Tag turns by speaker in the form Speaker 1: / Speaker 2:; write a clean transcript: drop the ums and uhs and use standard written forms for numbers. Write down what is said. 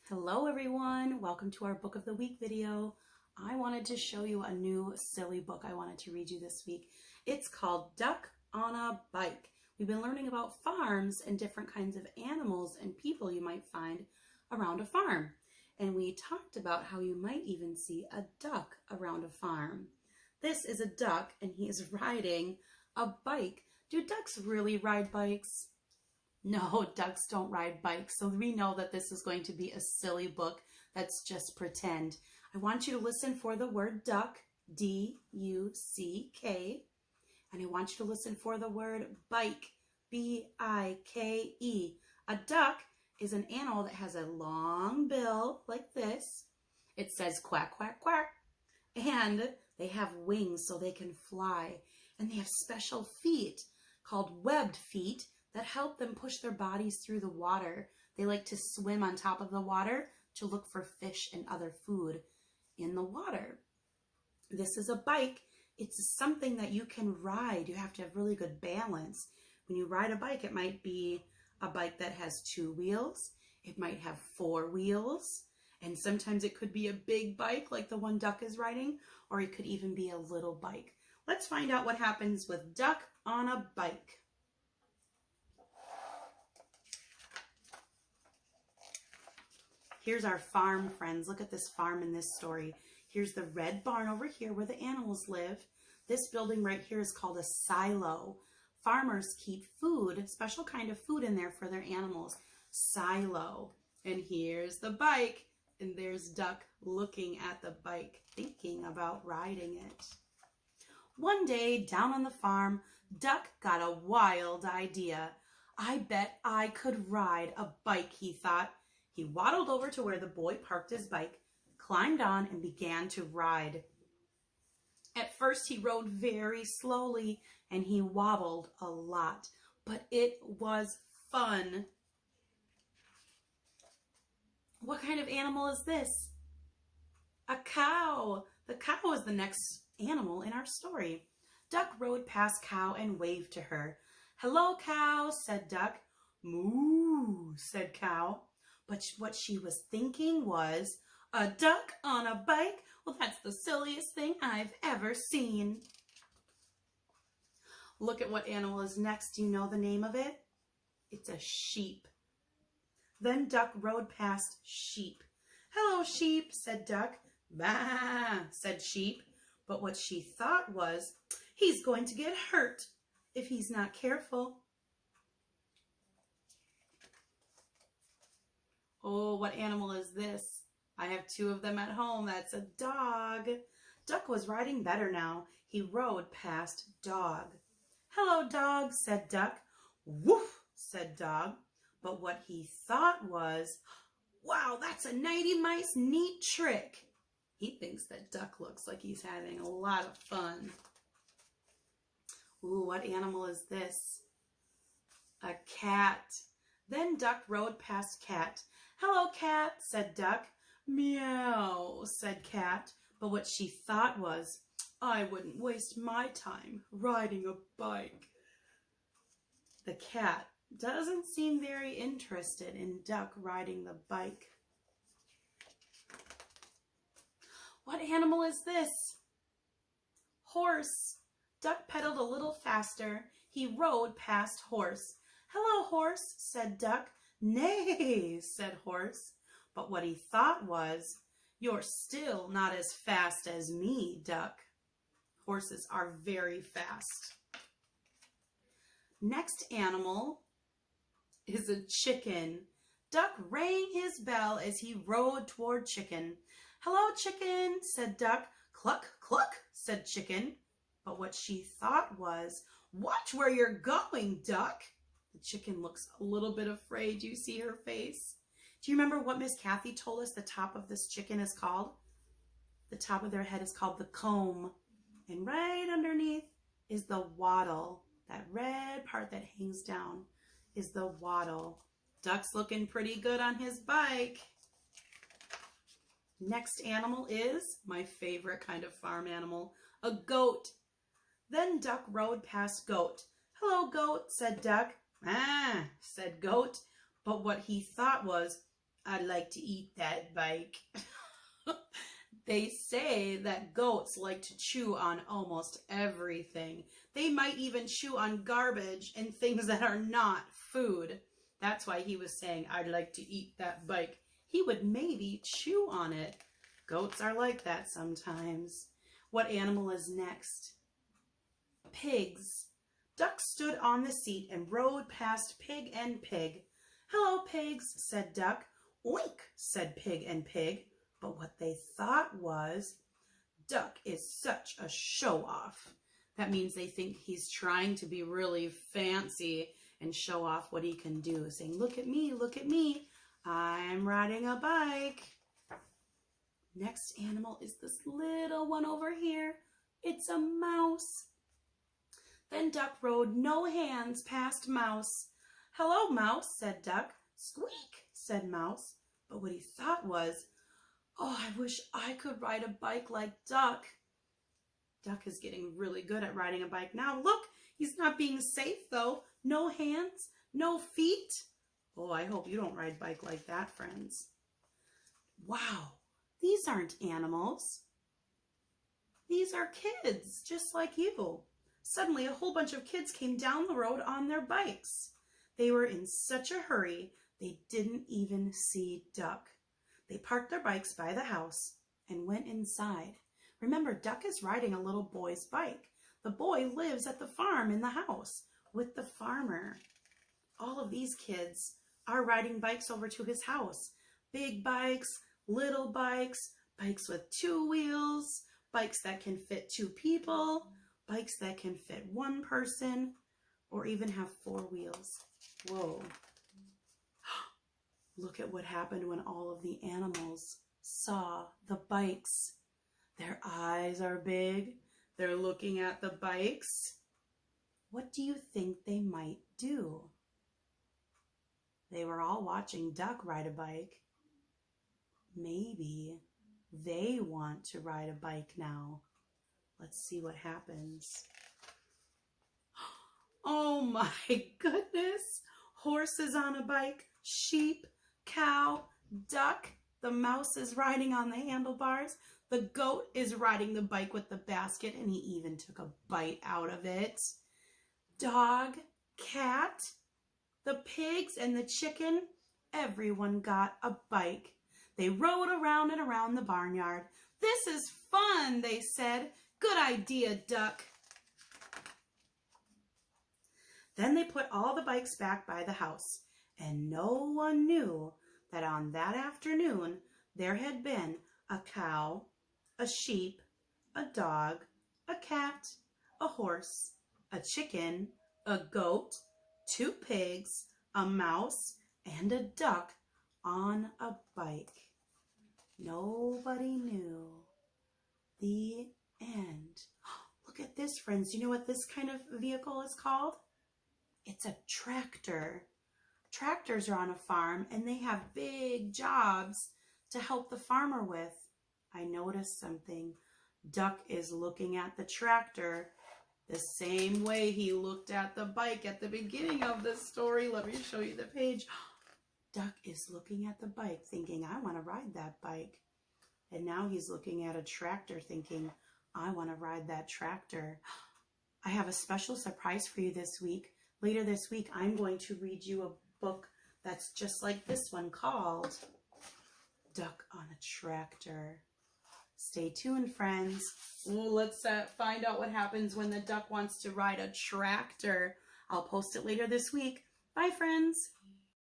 Speaker 1: Hello everyone, welcome to our Book of the Week video. I wanted to show you a new silly book I wanted to read you this week. It's called Duck on a Bike. We've been learning about farms and different kinds of animals and people you might find around a farm. And we talked about how you might even see a duck around a farm. This is a duck and he is riding a bike. Do ducks really ride bikes? No, ducks don't ride bikes, so we know that this is going to be a silly book that's just pretend. I want you to listen for the word duck, D-U-C-K, and I want you to listen for the word bike, B-I-K-E. A duck is an animal that has a long bill like this. It says quack, quack, quack, and they have wings so they can fly, and they have special feet called webbed feet that help them push their bodies through the water. They like to swim on top of the water to look for fish and other food in the water. This is a bike. It's something that you can ride. You have to have really good balance. When you ride a bike, it might be a bike that has 2 wheels. It might have 4 wheels. And sometimes it could be a big bike like the one Duck is riding, or it could even be a little bike. Let's find out what happens with Duck on a Bike. Here's our farm, friends. Look at this farm in this story. Here's the red barn over here where the animals live. This building right here is called a silo. Farmers keep food, a special kind of food in there for their animals. Silo. And here's the bike. And there's Duck looking at the bike, thinking about riding it. One day down on the farm, Duck got a wild idea. I bet I could ride a bike, he thought. He waddled over to where the boy parked his bike, climbed on, and began to ride. At first, he rode very slowly, and he wobbled a lot, but it was fun. What kind of animal is this? A cow. The cow is the next animal in our story. Duck rode past Cow and waved to her. "Hello, Cow," said Duck. "Moo," said Cow. But what she was thinking was, a duck on a bike? Well, that's the silliest thing I've ever seen. Look at what animal is next. Do you know the name of it? It's a sheep. Then Duck rode past Sheep. "Hello, Sheep," said Duck. "Bah," said Sheep. But what she thought was, he's going to get hurt if he's not careful. Oh, what animal is this? I have 2 of them at home. That's a dog. Duck was riding better now. He rode past Dog. "Hello, Dog," said Duck. "Woof," said Dog. But what he thought was, wow, that's a nighty-mice neat trick. He thinks that Duck looks like he's having a lot of fun. Ooh, what animal is this? A cat. Then Duck rode past Cat. "Hello, Cat," said Duck. "Meow," said Cat. But what she thought was, I wouldn't waste my time riding a bike. The cat doesn't seem very interested in Duck riding the bike. What animal is this? Horse. Duck pedaled a little faster. He rode past Horse. "Hello, Horse," said Duck. "Nay," said Horse. But what he thought was, you're still not as fast as me, Duck. Horses are very fast. Next animal is a chicken. Duck rang his bell as he rode toward Chicken. "Hello, Chicken," said Duck. "Cluck, cluck," said Chicken. But what she thought was, watch where you're going, Duck. The chicken looks a little bit afraid. Do you see her face? Do you remember what Miss Kathy told us the top of this chicken is called? The top of their head is called the comb. And right underneath is the wattle. That red part that hangs down is the wattle. Duck's looking pretty good on his bike. Next animal is my favorite kind of farm animal, a goat. Then Duck rode past Goat. "Hello, Goat," said Duck. "Ah," said Goat. But what he thought was, I'd like to eat that bike. They say that goats like to chew on almost everything. They might even chew on garbage and things that are not food. That's why he was saying, I'd like to eat that bike. He would maybe chew on it. Goats are like that sometimes. What animal is next? Pigs. Duck stood on the seat and rode past Pig and Pig. Hello, pigs, said Duck. Oink, said Pig and Pig. But what they thought was, Duck is such a show-off. That means they think he's trying to be really fancy and show off what he can do, saying, look at me, I'm riding a bike. Next animal is this little one over here. It's a mouse. Then Duck rode no hands past Mouse. Hello, Mouse, said Duck. Squeak, said Mouse. But what he thought was, oh, I wish I could ride a bike like Duck. Duck is getting really good at riding a bike now. Look, he's not being safe though. No hands, no feet. Oh, I hope you don't ride bike like that, friends. Wow, these aren't animals. These are kids, just like you. Suddenly, a whole bunch of kids came down the road on their bikes. They were in such a hurry, they didn't even see Duck. They parked their bikes by the house and went inside. Remember, Duck is riding a little boy's bike. The boy lives at the farm in the house with the farmer. All of these kids are riding bikes over to his house. Big bikes, little bikes, bikes with 2 wheels, bikes that can fit 2 people, bikes that can fit 1 person, or even have 4 wheels. Whoa. Look at what happened when all of the animals saw the bikes. Their eyes are big. They're looking at the bikes. What do you think they might do? They were all watching Duck ride a bike. Maybe they want to ride a bike now. Let's see what happens. Oh my goodness. Horses on a bike, sheep, cow, duck. The mouse is riding on the handlebars. The goat is riding the bike with the basket, and he even took a bite out of it. Dog, cat, the pigs, and the chicken, everyone got a bike. They rode around and around the barnyard. This is fun, they said. Good idea, Duck. Then they put all the bikes back by the house, and no one knew that on that afternoon there had been a cow, a sheep, a dog, a cat, a horse, a chicken, a goat, 2 pigs, a mouse, and a duck on a bike. Nobody knew. The end. Look at this, friends. Do you know what this kind of vehicle is called? It's a tractor. Tractors are on a farm, and they have big jobs to help the farmer with. I noticed something. Duck is looking at the tractor the same way he looked at the bike at the beginning of the story. Let me show you the page. Duck is looking at the bike thinking, I want to ride that bike. And now he's looking at a tractor thinking, I want to ride that tractor. I have a special surprise for you this week. Later this week, I'm going to read you a book that's just like this one called Duck on a Tractor. Stay tuned, friends. Ooh, let's find out what happens when the duck wants to ride a tractor. I'll post it later this week. Bye, friends.